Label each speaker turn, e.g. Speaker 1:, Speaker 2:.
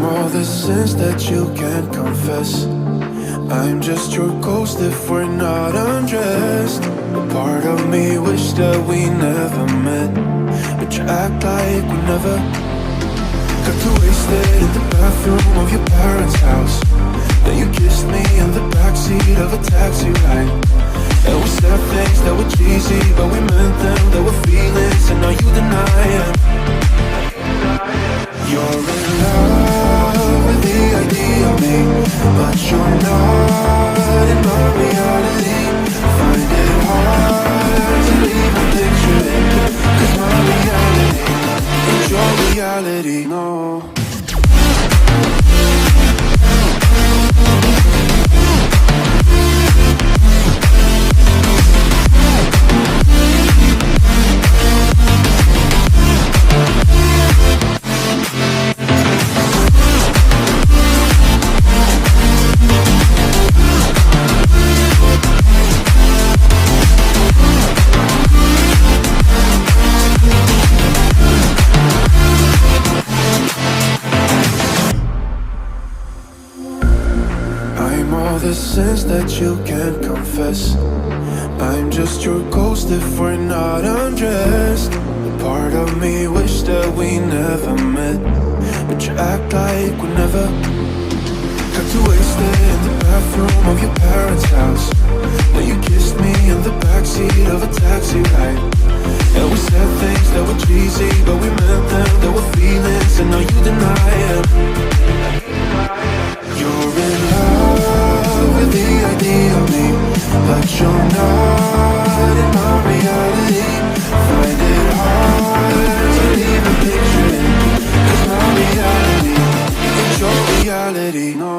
Speaker 1: I'm all the sins that you can't confess. I'm just your ghost if we're not undressed. A part of me wish that we never met, but you act like we never. Got too wasted in the bathroom of your parents' house. Then you kissed me in the backseat of a taxi ride. And we said things that were cheesy, but we meant them. There were feelings, and now you deny it. You're in love with the idea of me, but you're not in my reality. Find it hard to even picture it, 'cause my reality ain't your reality, no. All the sins that you can't confess. I'm just your ghost if we're not undressed. A part of me wish that we never met, but you act like we never. Got too wasted in the bathroom of your parents' house. Then you kissed me in the backseat of a taxi ride. And we said things that were cheesy, but we meant them. There were feelings, and now you deny it. You're in love with the idea of me, but you're not in my reality. Find it hard to even picture it, 'cause my reality ain't your reality, no.